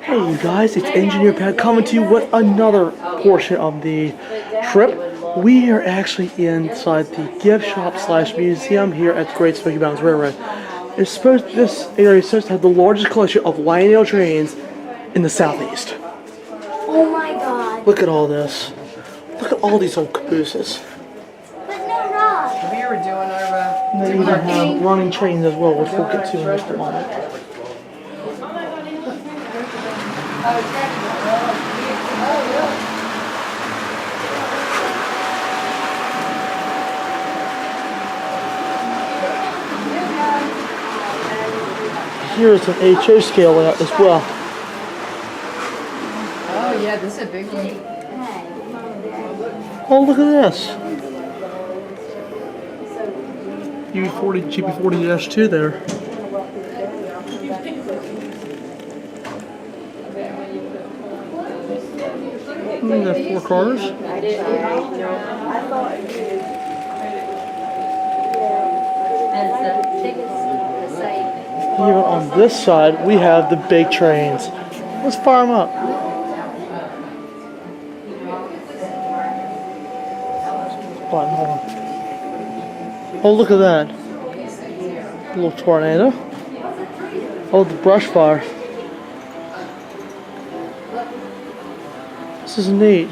Hey you guys, it's Engineer Pat coming to you with another portion of the trip. We are actually inside the gift shop slash museum here at the Great Smoky Mountains Railroad. This area is supposed to have the largest collection of Lionel trains in the southeast. Oh my god. Look at all this. Look at all these old cabooses. But no rod. We were doing our And they even have running trains as well, which we'll get to in just a moment. Here's an HO scale layout as well. Oh yeah, this is a big one. Oh, look at this. UB40, GP40-2 there. We got 4 cars. Even on this side, we have the big trains. Let's fire them up. Oh, look at that. A little tornado. Oh, the brush fire. This is neat.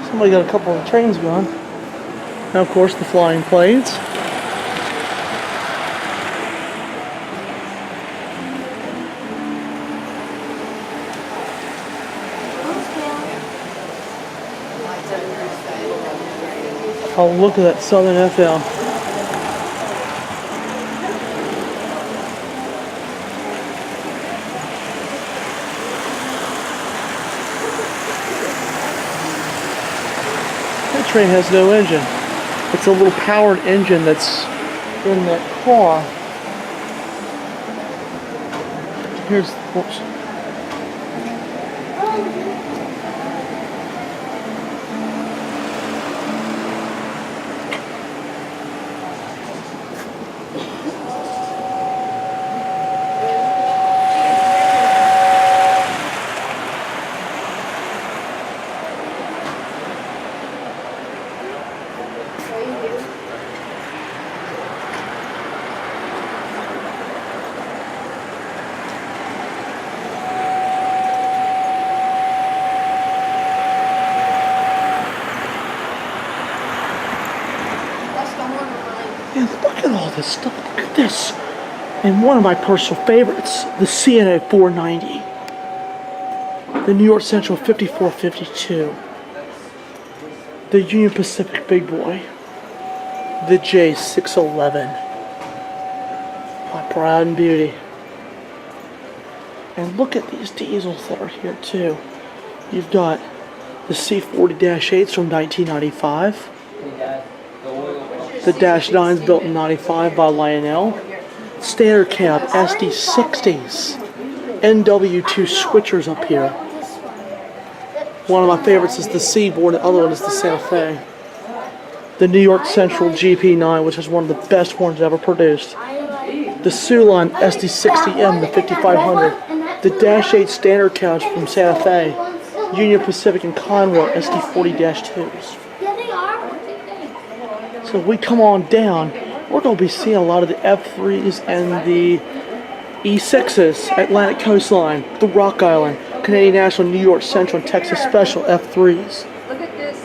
Somebody got a couple of trains going. And of course, the flying planes. Oh, look at that Southern FM. That train has no engine. It's a little powered engine that's in that car. Here's, whoops. And look at all this stuff. Look at this. And one of my personal favorites, the CNO 490. The New York Central 5452. The Union Pacific Big Boy. The J611. My pride and beauty. And look at these diesels that are here too. You've got the C40-8s from 1995. The Dash 9s built in 95 by Lionel. Standard cab SD60s. NW2 switchers up here. One of my favorites is the Seaboard, the other one is the Santa Fe. The New York Central GP9, which is one of the best ones ever produced. The Suline SD60M, the 5500. The Dash 8 standard cabs from Santa Fe. Union Pacific and Conrail SD40-2s. So if we come on down, we're going to be seeing a lot of the F3s and the E6s, Atlantic Coastline, the Rock Island, Canadian National, New York Central, and Texas Special F3s.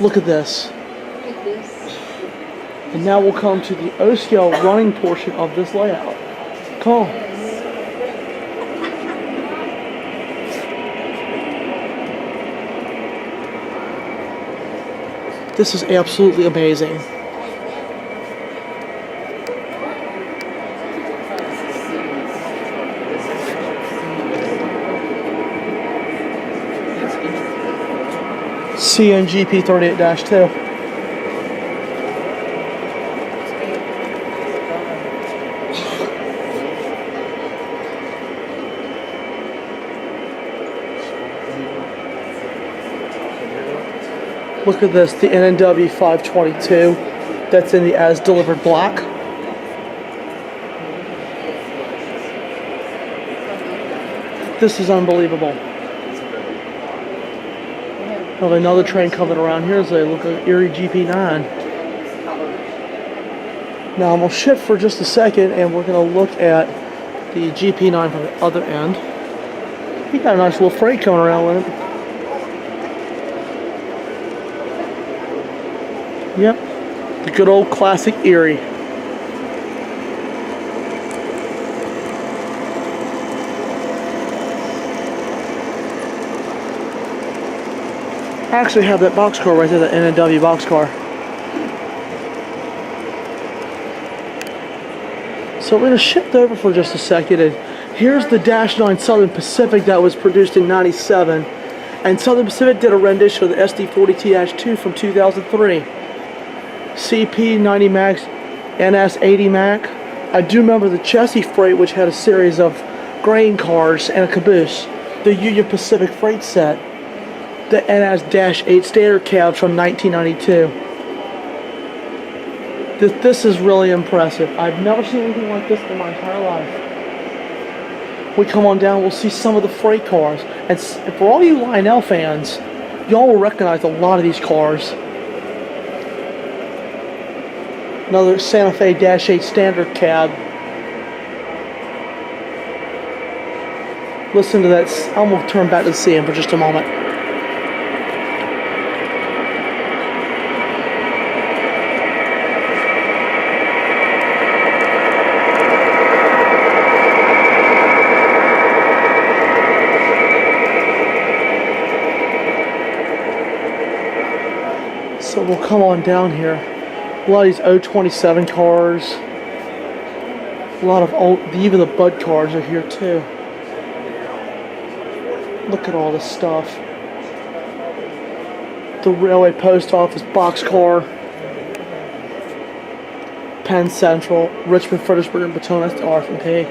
Look at this. And now we'll come to the O-scale running portion of this layout. Come on. This is absolutely amazing. CNGP 38-2. Look at this, the NNW 522. That's in the as delivered black. This is unbelievable. Have another train coming around here as they look at Erie GP9. Now I'm going to shift for just a second and we're going to look at the GP9 from the other end. He got a nice little freight coming around with it. Yep, the good old classic Erie. I actually have that boxcar right there, the NNW boxcar. So we're going to shift over for just a second, and here's the Dash 9 Southern Pacific that was produced in '97, and Southern Pacific did a rendition of the SD40T-2 from 2003. CP 90 Max, NS 80 Mac. I do remember the Chessie Freight, which had a series of grain cars and a caboose. The Union Pacific Freight set. The NS-8 standard cabs from 1992. This is really impressive. I've never seen anything like this in my entire life. We come on down, we'll see some of the freight cars. And for all you Lionel fans, y'all will recognize a lot of these cars. Another Santa Fe -8 standard cab. Listen to that. I'm going to turn back to the CM for just a moment. So we'll come on down here. A lot of these 027 cars. A lot of old, even the Bud cars are here too. Look at all this stuff. The Railway Post Office boxcar. Penn Central, Richmond, Fredericksburg, and Potomac, that's the R&P.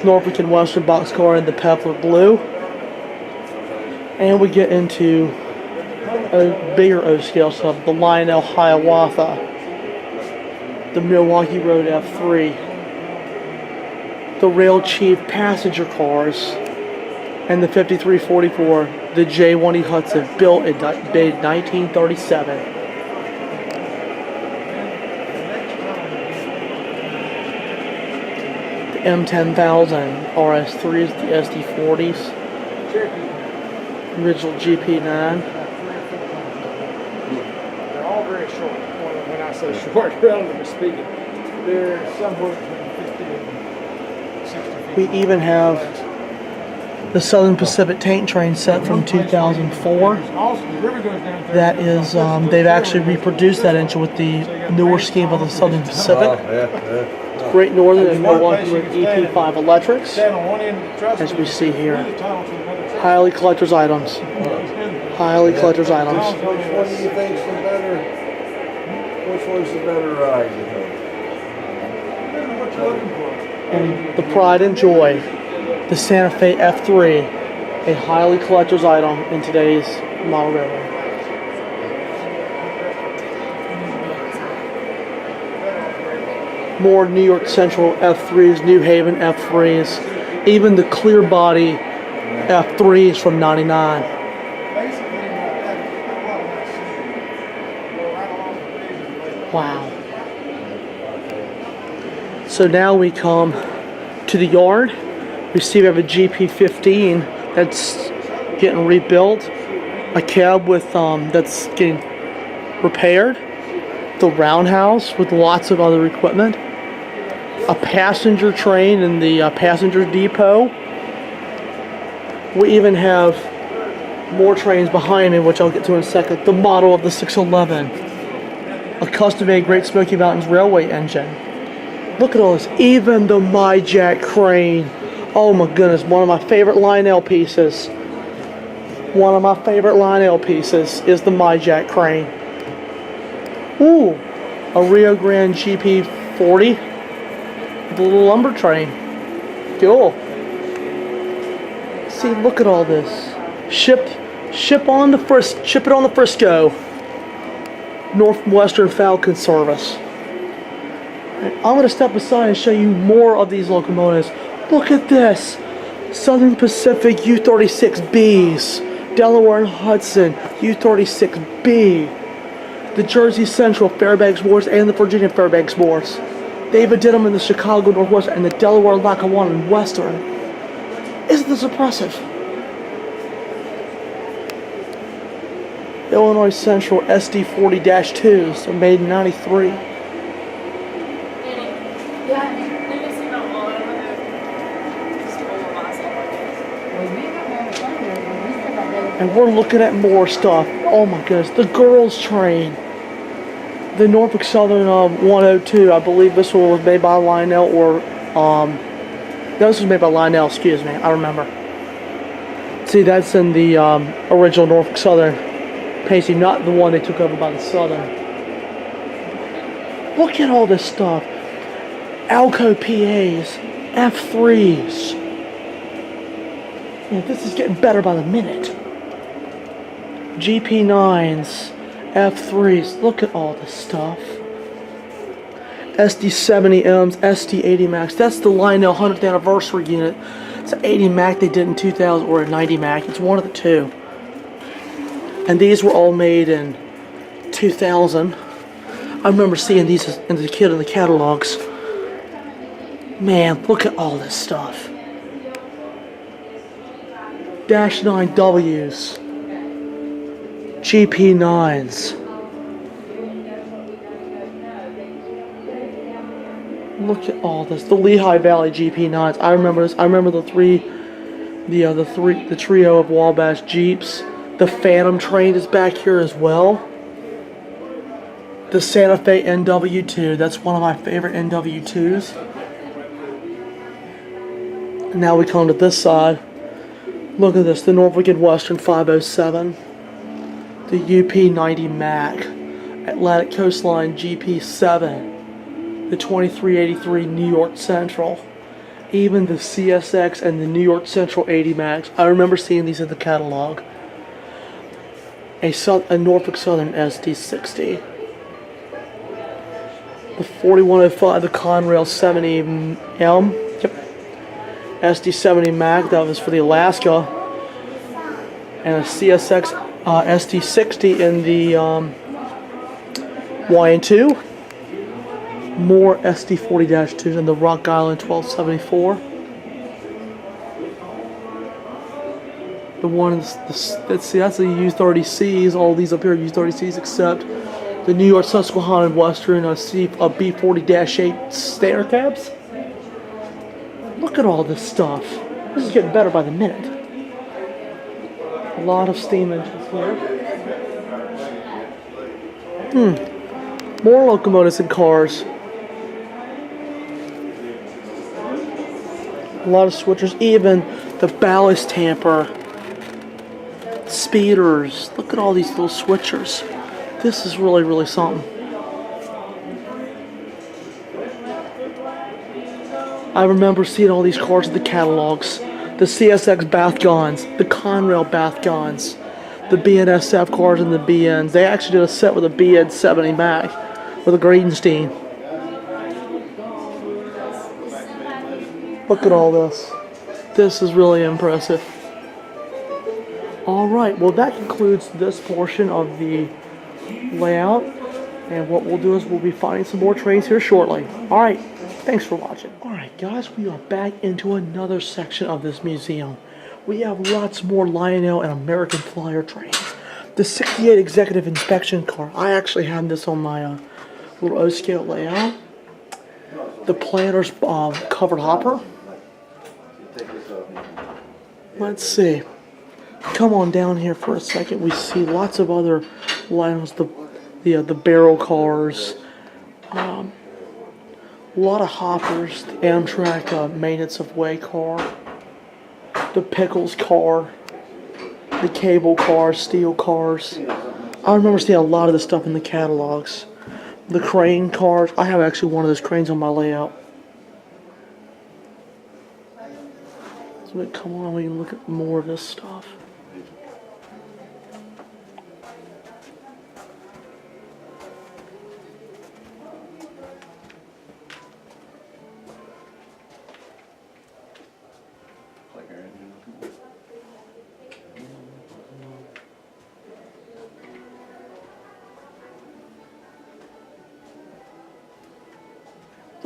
Norfolk and Western boxcar in the Pepler Blue. And we get into a bigger O-scale stuff, the Lionel Hiawatha, the Milwaukee Road F3, the Rail Chief passenger cars, and the 5344, the J1E Hudson, built in 1937. The M10000 RS3s, the SD40s, original GP9. Very short. When I say short, relatively speaking, they're somewhere between 50 and 60 feet. We even have the Southern Pacific tank train set from 2004. That is, they've actually reproduced that engine with the newer scheme of the Southern Pacific. Great Northern and Milwaukee with EP5 electrics, as we see here. Highly collector's items. Highly collector's items. Which one do you think's the better? Which one's the better ride? And the pride and joy, the Santa Fe F3, a highly collector's item in today's model railroad. More New York Central F3s, New Haven F3s, even the clear body F3s from '99. Wow. So now we come to the yard. We see we have a GP15 that's getting rebuilt, a cab with that's getting repaired, the roundhouse with lots of other equipment, a passenger train in the passenger depot. We even have more trains behind me, which I'll get to in a second. The model of the 611, a custom-made Great Smoky Mountains Railway engine. Look at all this. Even the MyJack crane. Oh my goodness, one of my favorite Lionel pieces. One of my favorite Lionel pieces is the MyJack crane. Ooh, a Rio Grande GP40. The little lumber train. Cool. See, look at all this. Ship it on the Frisco. Northwestern Falcon service. And I'm going to step aside and show you more of these locomotives. Look at this. Southern Pacific U-36Bs, Delaware and Hudson U-36B, the Jersey Central Fairbanks Wars, and the Virginia Fairbanks Wars. They even did them in the Chicago Northwest and the Delaware Lackawanna and Western. Isn't this impressive? Illinois Central SD40-2s are made in '93. And we're looking at more stuff. Oh my goodness, the girls' train. The Norfolk Southern 102, I believe this one was made by Lionel, or no, this was made by Lionel, excuse me, I remember. See, that's in the original Norfolk Southern painting, not the one they took over by the Southern. Look at all this stuff. Alco PAs, F3s. Man, this is getting better by the minute. GP9s, F3s, look at all this stuff. SD70Ms, SD80 Max, that's the Lionel 100th anniversary unit. It's an 80 Mac they did in 2000, or a 90 Mac, it's one of the two. And these were all made in 2000. I remember seeing these as a kid in the catalogs. Man, look at all this stuff. Dash 9Ws. GP9s. Look at all this. The Lehigh Valley GP9s. I remember this. I remember the trio of Wabash Jeeps. The Phantom train is back here as well. The Santa Fe NW2. That's one of my favorite NW2s. And now we come to this side. Look at this. The Norfolk and Western 507. The UP90 Mac, Atlantic Coastline GP7, the 2383 New York Central, even the CSX and the New York Central 80 Max. I remember seeing these in the catalog. A Norfolk Southern SD60. The 4105, the Conrail 70M, yep. SD70 Mac, that was for the Alaska. And a CSX SD60 in the YN2. More SD40-2s in the Rock Island 1274. The one, let's see, that's the U30Cs. All these up here are U30Cs except the New York Susquehanna and Western B40-8 standard cabs. Look at all this stuff. This is getting better by the minute. A lot of steam engines here. More locomotives and cars. A lot of switchers, even the ballast tamper, speeders. Look at all these little switchers. This is really, really something. I remember seeing all these cars in the catalogs. The CSX Bathgons, the Conrail Bathgons, the BNSF cars and the BNs. They actually did a set with a BN70 Mac with a Greenstein. Look at all this. This is really impressive. Alright, well that concludes this portion of the layout. And what we'll do is we'll be finding some more trains here shortly. Alright, thanks for watching. Alright guys, we are back into another section of this museum. We have lots more Lionel and American Flyer trains. The 68 Executive Inspection Car. I actually have this on my little O-scale layout. The Planner's covered hopper. Let's see. Come on down here for a second. We see lots of other Lionels. The barrel cars. A lot of hoppers. The Amtrak maintenance of way car. The Pickles car. The cable cars, steel cars. I remember seeing a lot of this stuff in the catalogs. The crane cars. I have actually one of those cranes on my layout. So come on, we can look at more of this stuff.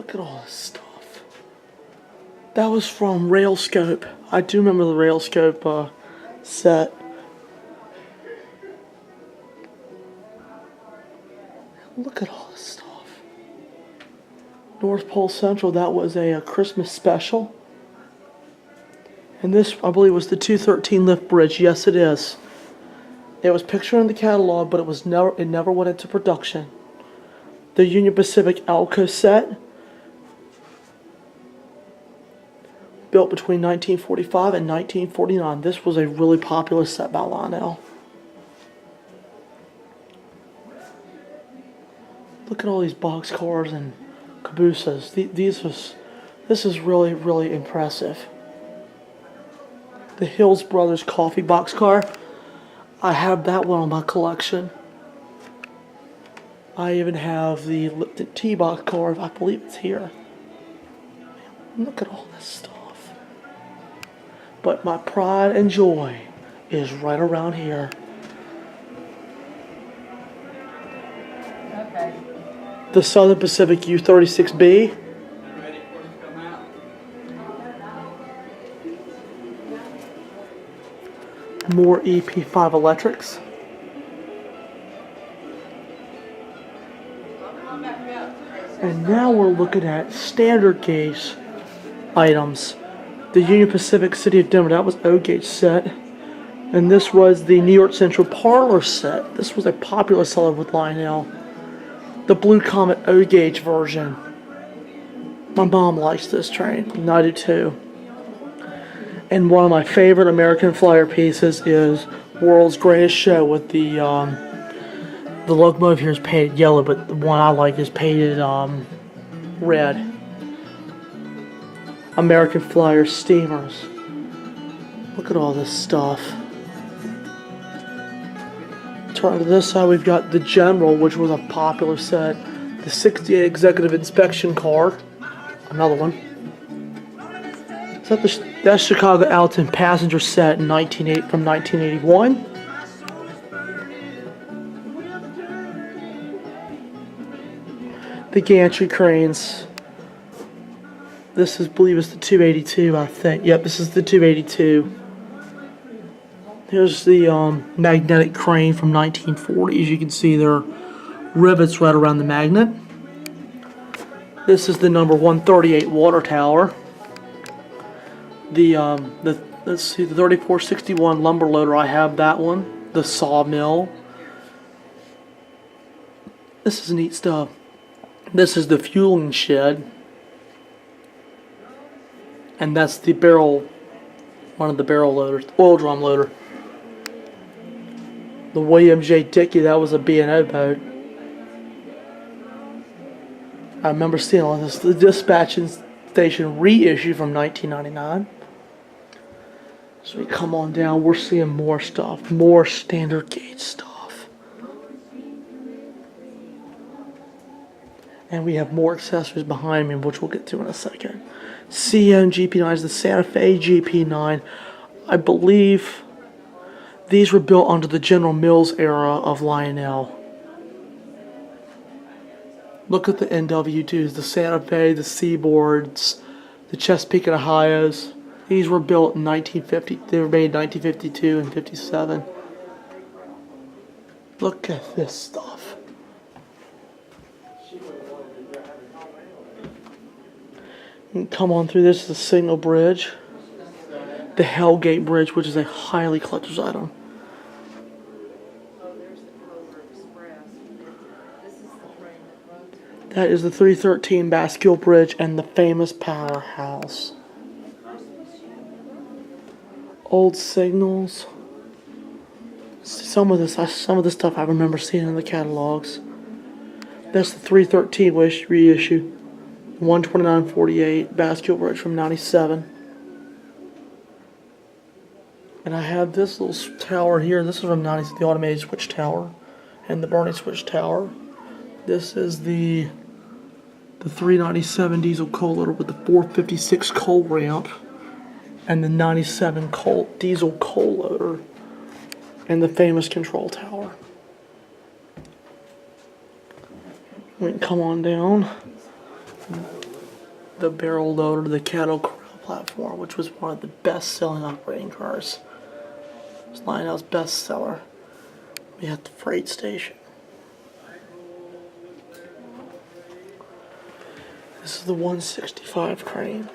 Look at all this stuff. That was from Railscope. I do remember the Railscope set. Look at all this stuff. North Pole Central, that was a Christmas special. And this, I believe, was the 213 lift bridge. Yes, it is. It was pictured in the catalog, but it never went into production. The Union Pacific Alco set, built between 1945 and 1949. This was a really popular set by Lionel. Look at all these boxcars and cabooses. This is really, really impressive. The Hills Brothers coffee boxcar. I have that one on my collection. I even have the Lipton tea boxcar. I believe it's here. Look at all this stuff. But my pride and joy is right around here. Okay. The Southern Pacific U-36B. More EP5 electrics. And now we're looking at standard gauge items. The Union Pacific City of Denver, that was O gauge set. And this was the New York Central Parlor set. This was a popular seller with Lionel. The Blue Comet O gauge version. My mom likes this train, and I do too. And one of my favorite American Flyer pieces is World's Greatest Show with the locomotive here is painted yellow, but the one I like is painted red. American Flyer steamers. Look at all this stuff. Turn to this side, we've got the General, which was a popular set. The 68 Executive Inspection Car. Another one. That's Chicago Alton passenger set in from 1981. The gantry cranes. This is, I believe, is the 282. I think. Yep, this is the 282. Here's the magnetic crane from 1940. As you can see, there are rivets right around the magnet. This is the number 138 water tower. Let's see, the 3461 lumber loader, I have that one. The sawmill. This is neat stuff. This is the fueling shed. And that's the barrel, one of the barrel loaders, oil drum loader. The William J. Dickey, that was a B&O boat. I remember seeing all this. The dispatching station reissue from 1999. So we come on down, we're seeing more stuff, more standard gauge stuff. And we have more accessories behind me, which we'll get to in a second. CM GP9 is the Santa Fe GP9. I believe these were built under the General Mills era of Lionel. Look at the NW2s, the Santa Fe, the Seaboards, the Chesapeake and Ohios. These were built in 1950. They were made in 1952 and 57. Look at this stuff. And come on through. This is the Signal Bridge. The Hellgate Bridge, which is a highly collector's item. That is the 313 Bascule Bridge and the famous Powerhouse. Old signals. Some of this stuff I remember seeing in the catalogs. That's the 313 reissue. 129.48 Bascule Bridge from 97. And I have this little tower here. This is from 90s, the automated switch tower and the Bernie switch tower. This is the 397 diesel coal loader with the 456 coal ramp and the 97 diesel coal loader and the famous control tower. We can come on down. the barrel loader, the cattle corral platform, which was one of the best-selling operating cars. It's Lionel's best seller. We have the freight station. This is the 165 crane,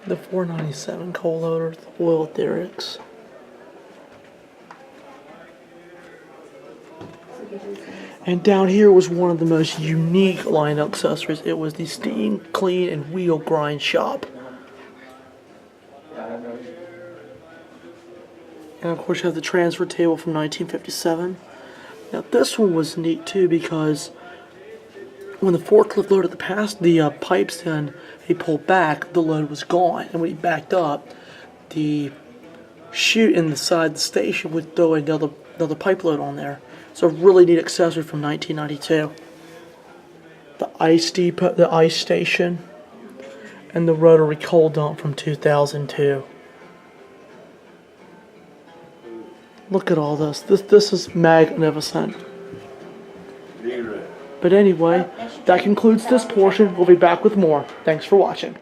the 497 coal loader, the oil derricks. And down here was one of the most unique Lionel accessories. It was the steam, clean, and wheel grind shop. And of course you have the transfer table from 1957. Now this one was neat too because when the forklift loaded the pipes in, he pulled back, the load was gone. And when he backed up, the chute in the side of the station would throw another pipe load on there. It's a really neat accessory from 1992. The ice depot, the ice station, and the rotary coal dump from 2002. Look at all this. This is magnificent. But anyway, that concludes this portion. We'll be back with more. Thanks for watching.